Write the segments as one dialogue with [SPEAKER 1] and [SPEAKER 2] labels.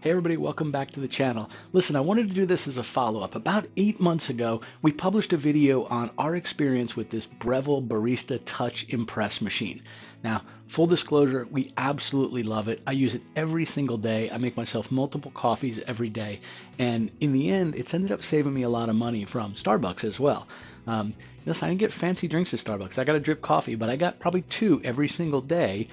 [SPEAKER 1] Hey everybody, welcome back to the channel. Listen, I wanted to do this as a follow-up. About 8 months ago, we published a video on our experience with this Breville Barista Touch Impress machine. Now, full disclosure, we absolutely love it. I use it every single day. I make myself multiple coffees every day. And in the end, it's ended up saving me a lot of money from Starbucks as well. Listen, I didn't get fancy drinks at Starbucks. I got a drip coffee, but I got probably 2 every single day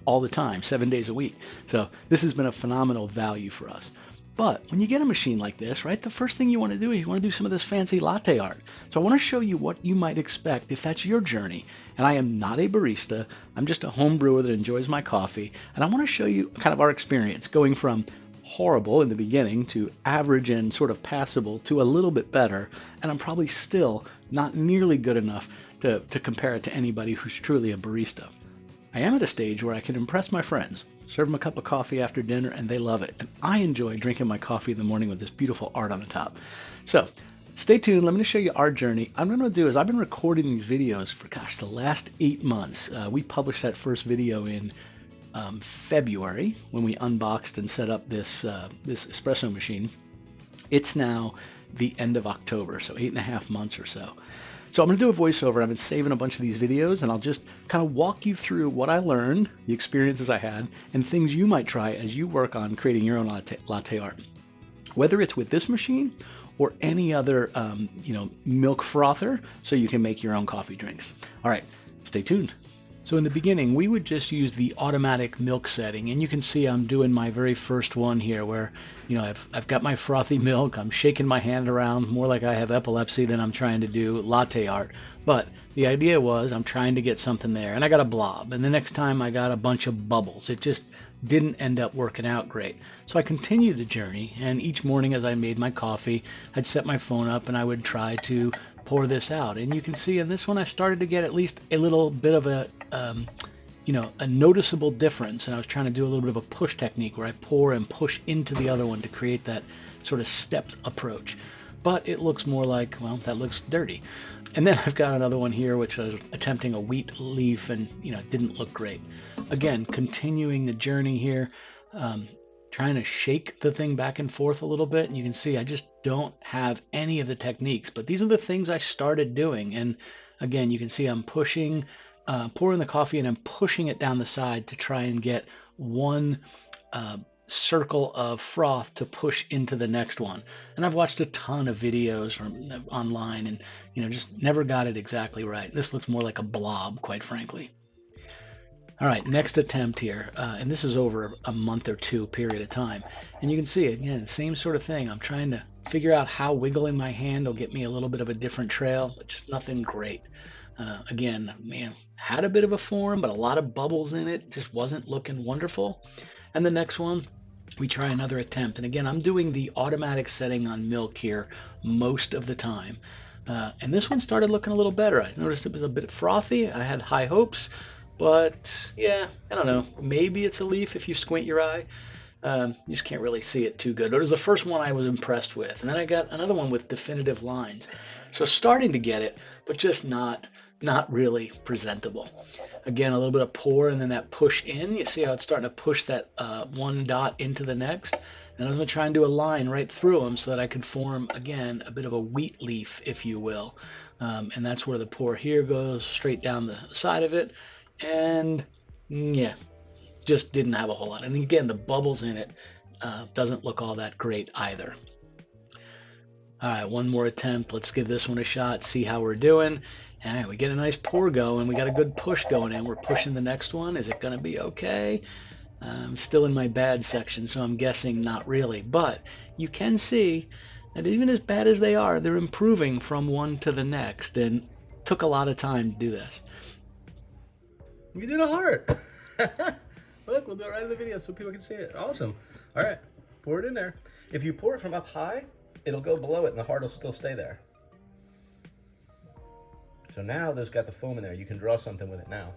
[SPEAKER 1] all the time, 7 days a week. So this has been a phenomenal value for us. But when you get a machine like this, right, the first thing you want to do is you want to do some of this fancy latte art. So I want to show you what you might expect if that's your journey. And I am not a barista. I'm just a home brewer that enjoys my coffee. And I want to show you kind of our experience going from horrible in the beginning to average and sort of passable to a little bit better. And I'm probably still not nearly good enough to compare it to anybody who's truly a barista. I am at a stage where I can impress my friends, serve them a cup of coffee after dinner, and they love it. And I enjoy drinking my coffee in the morning with this beautiful art on the top. So stay tuned. Let me show you our journey. I'm going to do is I've been recording these videos for, the last 8 months. We published that first video in February when we unboxed and set up this espresso machine. It's now the end of October, so 8.5 months or so. So I'm going to do a voiceover. I've been saving a bunch of these videos, and I'll just kind of walk you through what I learned, the experiences I had, and things you might try as you work on creating your own latte art. Whether it's with this machine or any other, milk frother, so you can make your own coffee drinks. All right, stay tuned. So in the beginning, we would just use the automatic milk setting, and you can see I'm doing my very first one here where, I've got my frothy milk, I'm shaking my hand around more like I have epilepsy than I'm trying to do latte art. But the idea was I'm trying to get something there, and I got a blob, and the next time I got a bunch of bubbles. It just didn't end up working out great. So I continued the journey, and each morning as I made my coffee, I'd set my phone up and I would try to pour this out. And you can see in this one I started to get at least a little bit of a noticeable difference, and I was trying to do a little bit of a push technique where I pour and push into the other one to create that sort of stepped approach. But it looks more like, well, that looks dirty. And then I've got another one here which I was attempting a wheat leaf, and it didn't look great. Again, continuing the journey here, trying to shake the thing back and forth a little bit, and you can see I just don't have any of the techniques, but these are the things I started doing. And again, you can see I'm pushing, pouring the coffee, and I'm pushing it down the side to try and get one circle of froth to push into the next one. And I've watched a ton of videos from online, and just never got it exactly right. This looks more like a blob, quite frankly. All right, next attempt here, and this is over a month or 2 period of time. And you can see it, again, same sort of thing. I'm trying to figure out how wiggling my hand will get me a little bit of a different trail, but just nothing great. Again, man, had a bit of a form, but a lot of bubbles in it, just wasn't looking wonderful. And the next one, we try another attempt. And again, I'm doing the automatic setting on milk here most of the time. And this one started looking a little better. I noticed it was a bit frothy. I had high hopes. But yeah, I don't know. Maybe it's a leaf if you squint your eye. You just can't really see it too good. It was the first one I was impressed with. And then I got another one with definitive lines. So starting to get it, but just not really presentable. Again, a little bit of pour and then that push in. You see how it's starting to push that one dot into the next. And I was going to try and do a line right through them so that I could form, again, a bit of a wheat leaf, if you will. And that's where the pour here goes straight down the side of it. And yeah, just didn't have a whole lot. And again, the bubbles in it doesn't look all that great either. All right, one more attempt. Let's give this one a shot, see how we're doing. And we get a nice pour going. We got a good push going in. We're pushing the next one. Is it going to be okay? I'm still in my bad section, so I'm guessing not really. But you can see that even as bad as they are, they're improving from one to the next. And it took a lot of time to do this.
[SPEAKER 2] You did a heart. Look, we'll do it right in the video so people can see it. Awesome. All right, pour it in there. If you pour it from up high, it'll go below it and the heart will still stay there. So now there's got the foam in there. You can draw something with it now.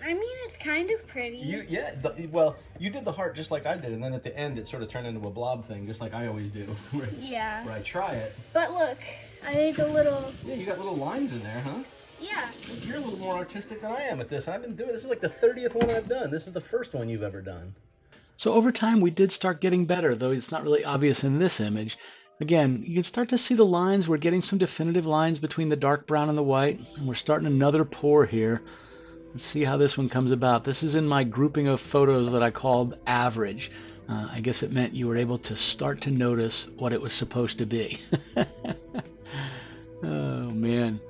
[SPEAKER 3] I mean, it's kind of pretty.
[SPEAKER 2] Well, you did the heart just like I did, and then at the end it sort of turned into a blob thing, just like I always do.
[SPEAKER 3] Yeah.
[SPEAKER 2] Where I try it.
[SPEAKER 3] But look, I made the little...
[SPEAKER 2] Yeah, you got little lines in there, huh?
[SPEAKER 3] Yeah.
[SPEAKER 2] You're a little more artistic than I am at this. I've been doing this is like the 30th one I've done. This is the first one you've ever done.
[SPEAKER 1] So over time, we did start getting better, though it's not really obvious in this image. Again, you can start to see the lines. We're getting some definitive lines between the dark brown and the white. And we're starting another pour here. Let's see how this one comes about. This is in my grouping of photos that I called average. I guess it meant you were able to start to notice what it was supposed to be. Oh, man.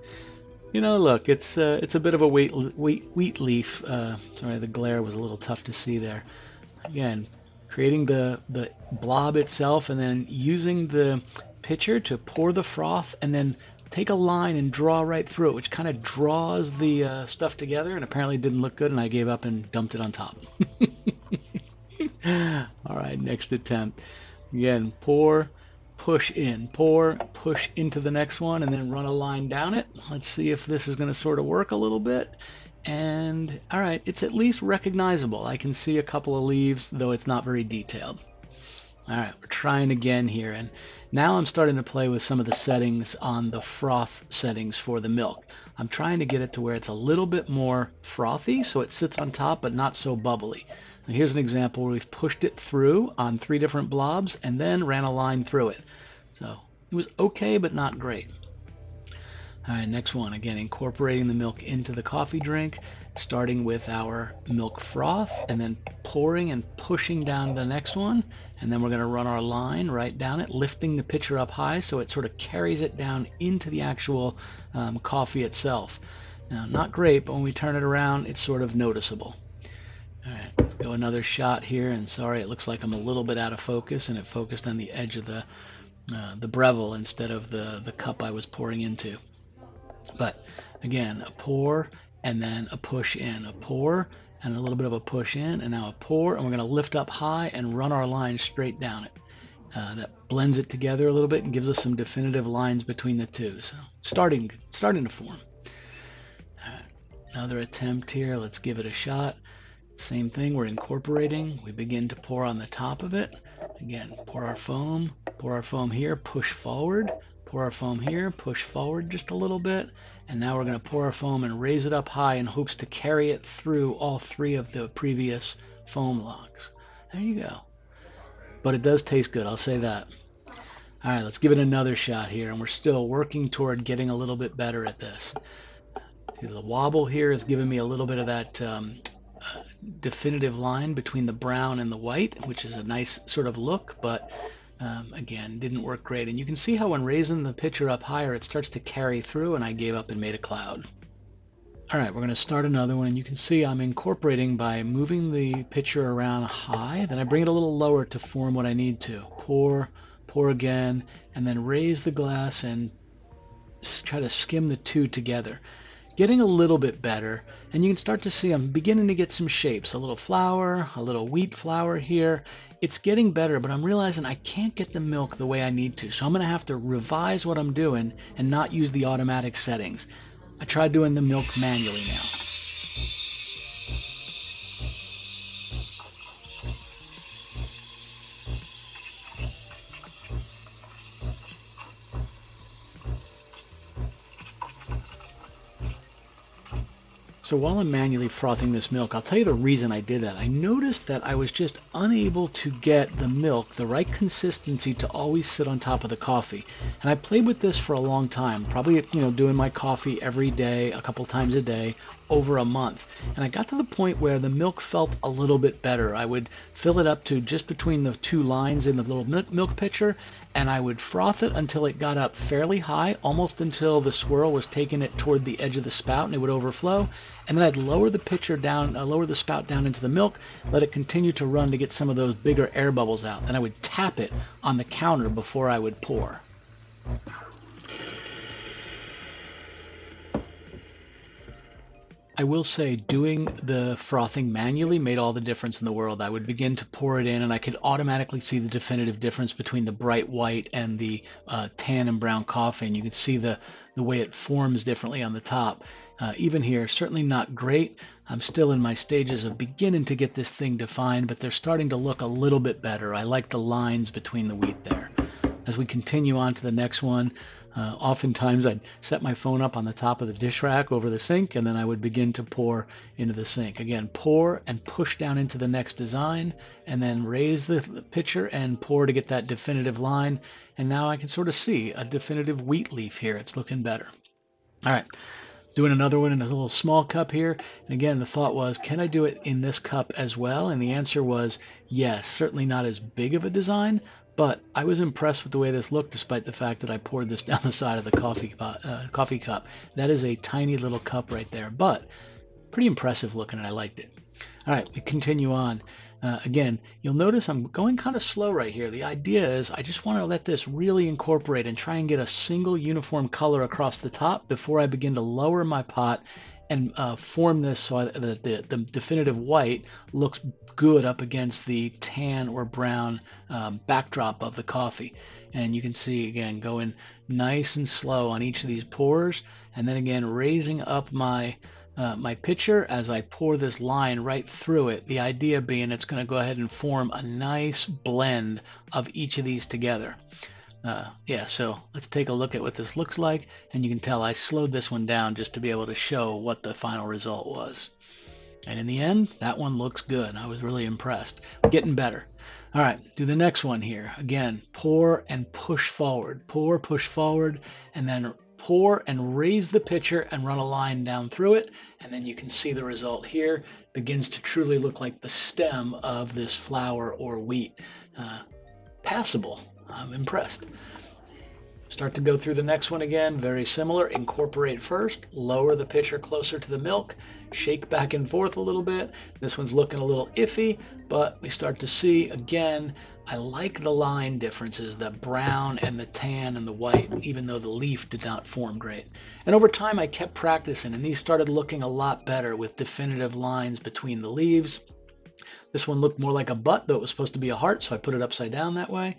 [SPEAKER 1] You know, look, it's a bit of a wheat leaf. Sorry, the glare was a little tough to see there. Again, creating the blob itself and then using the pitcher to pour the froth and then take a line and draw right through it, which kind of draws the stuff together, and apparently it didn't look good, and I gave up and dumped it on top. All right, next attempt. Again, pour, push in, pour, push into the next one, and then run a line down it. Let's see if this is going to sort of work a little bit. And all right, it's at least recognizable. I can see a couple of leaves, though it's not very detailed. All right, we're trying again here, and now I'm starting to play with some of the settings on the froth settings for the milk. I'm trying to get it to where it's a little bit more frothy, so it sits on top but not so bubbly. Now here's an example where we've pushed it through on 3 different blobs and then ran a line through it. So it was okay, but not great. All right, next one. Again, incorporating the milk into the coffee drink, starting with our milk froth and then pouring and pushing down the next one. And then we're going to run our line right down it, lifting the pitcher up high so it sort of carries it down into the actual coffee itself. Now, not great, but when we turn it around, it's sort of noticeable. All right, let's go another shot here. And sorry, it looks like I'm a little bit out of focus, and it focused on the edge of the Breville instead of the cup I was pouring into. But again, a pour and then a push in, a pour and a little bit of a push in, and now a pour, and we're going to lift up high and run our line straight down it. That blends it together a little bit and gives us some definitive lines between the two. So starting to form. Another attempt here. Let's give it a shot. Same thing. We're incorporating. We begin to pour on the top of it. Again, pour our foam here, push forward. Pour our foam here, push forward just a little bit, and now we're going to pour our foam and raise it up high in hopes to carry it through all 3 of the previous foam logs. There you go. But it does taste good, I'll say that. All right, let's give it another shot here, and we're still working toward getting a little bit better at this. See, the wobble here is giving me a little bit of that definitive line between the brown and the white, which is a nice sort of look, but again, didn't work great. And you can see how when raising the pitcher up higher, it starts to carry through, and I gave up and made a cloud. All right, we're going to start another one, and you can see I'm incorporating by moving the pitcher around high, then I bring it a little lower to form what I need to. Pour again, and then raise the glass and try to skim the 2 together. Getting a little bit better, and you can start to see I'm beginning to get some shapes. A little flower, a little wheat flower here. It's getting better, but I'm realizing I can't get the milk the way I need to, so I'm going to have to revise what I'm doing and not use the automatic settings. I tried doing the milk manually now. So while I'm manually frothing this milk, I'll tell you the reason I did that. I noticed that I was just unable to get the milk the right consistency to always sit on top of the coffee. And I played with this for a long time, probably doing my coffee every day, a couple times a day, over a month. And I got to the point where the milk felt a little bit better. I would fill it up to just between the 2 lines in the little milk pitcher, and I would froth it until it got up fairly high, almost until the swirl was taking it toward the edge of the spout and it would overflow. And then I'd lower the pitcher down, lower the spout down into the milk, let it continue to run to get some of those bigger air bubbles out. Then I would tap it on the counter before I would pour. I will say doing the frothing manually made all the difference in the world. I would begin to pour it in, and I could automatically see the definitive difference between the bright white and the tan and brown coffee, and you could see the way it forms differently on the top. Even here, certainly not great. I'm still in my stages of beginning to get this thing defined, but they're starting to look a little bit better. I like the lines between the wheat there. As we continue on to the next one, oftentimes I'd set my phone up on the top of the dish rack over the sink, and then I would begin to pour into the sink. Again, pour and push down into the next design, and then raise the pitcher and pour to get that definitive line. And now I can sort of see a definitive wheat leaf here. It's looking better. All right. Doing another one in a little small cup here. And again, the thought was, can I do it in this cup as well? And the answer was yes. Certainly not as big of a design, but I was impressed with the way this looked, despite the fact that I poured this down the side of the coffee cup. That is a tiny little cup right there, but pretty impressive looking, and I liked it. All right, we continue on. Again, you'll notice I'm going kind of slow right here. The idea is I just want to let this really incorporate and try and get a single uniform color across the top before I begin to lower my pot and form this so that the definitive white looks good up against the tan or brown backdrop of the coffee. And you can see, again, going nice and slow on each of these pours, and then again raising up my pitcher as I pour this line right through it. The idea being it's going to go ahead and form a nice blend of each of these together. So let's take a look at what this looks like, and you can tell I slowed this one down just to be able to show what the final result was. And in the end, that one looks good. I was really impressed. Getting better. All right, do the next one here. Again, pour and push forward. Pour, push forward, and then pour and raise the pitcher and run a line down through it, and then you can see the result here. Begins to truly look like the stem of this flour or wheat. Passable. I'm impressed. Start to go through the next one again, very similar. Incorporate first, lower the pitcher closer to the milk, shake back and forth a little bit. This one's looking a little iffy, but we start to see, again, I like the line differences, the brown and the tan and the white, even though the leaf did not form great. And over time I kept practicing, and these started looking a lot better with definitive lines between the leaves. This one looked more like a butt, though it was supposed to be a heart, so I put it upside down that way.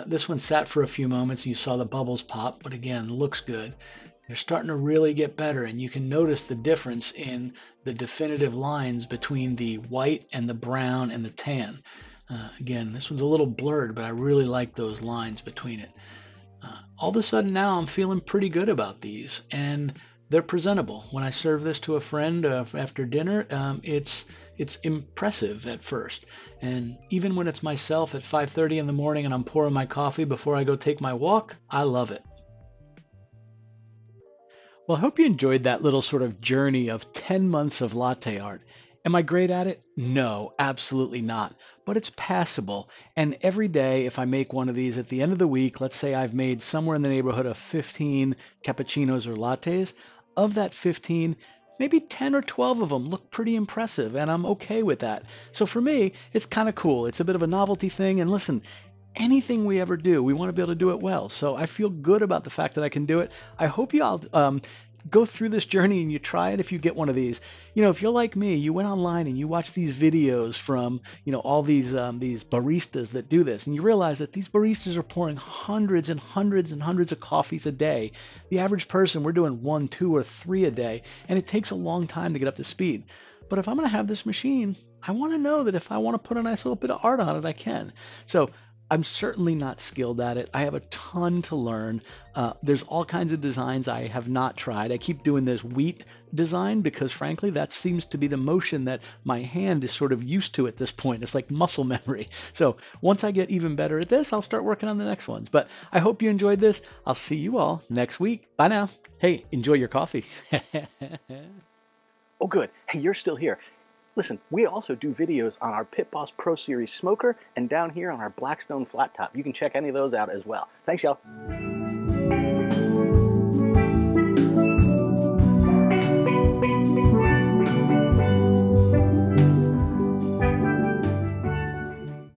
[SPEAKER 1] This one sat for a few moments, and you saw the bubbles pop, but again, looks good. They're starting to really get better, and you can notice the difference in the definitive lines between the white and the brown and the tan. Again, this one's a little blurred, but I really like those lines between it. All of a sudden now I'm feeling pretty good about these, and they're presentable. When I serve this to a friend after dinner, it's impressive at first. And even when it's myself at 5:30 in the morning and I'm pouring my coffee before I go take my walk, I love it. Well, I hope you enjoyed that little sort of journey of 10 months of latte art. Am I great at it? No, absolutely not. But it's passable. And every day, if I make one of these at the end of the week, let's say I've made somewhere in the neighborhood of 15 cappuccinos or lattes. Of that 15, maybe 10 or 12 of them look pretty impressive, and I'm okay with that. So for me, it's kind of cool. It's a bit of a novelty thing. And listen, anything we ever do, we want to be able to do it well. So I feel good about the fact that I can do it. I hope you all go through this journey and you try it if you get one of these. You know, if you're like me, you went online and you watch these videos from, all these baristas that do this, and you realize that these baristas are pouring hundreds and hundreds and hundreds of coffees a day. The average person, we're doing 1, 2, or 3 a day, and it takes a long time to get up to speed. But if I'm going to have this machine, I want to know that if I want to put a nice little bit of art on it, I can. So I'm certainly not skilled at it. I have a ton to learn. There's all kinds of designs I have not tried. I keep doing this wheat design because, frankly, that seems to be the motion that my hand is sort of used to at this point. It's like muscle memory. So once I get even better at this, I'll start working on the next ones. But I hope you enjoyed this. I'll see you all next week. Bye now. Hey, enjoy your coffee.
[SPEAKER 4] Oh, good. Hey, you're still here. Listen, we also do videos on our Pit Boss Pro Series smoker and down here on our Blackstone flat top. You can check any of those out as well. Thanks, y'all.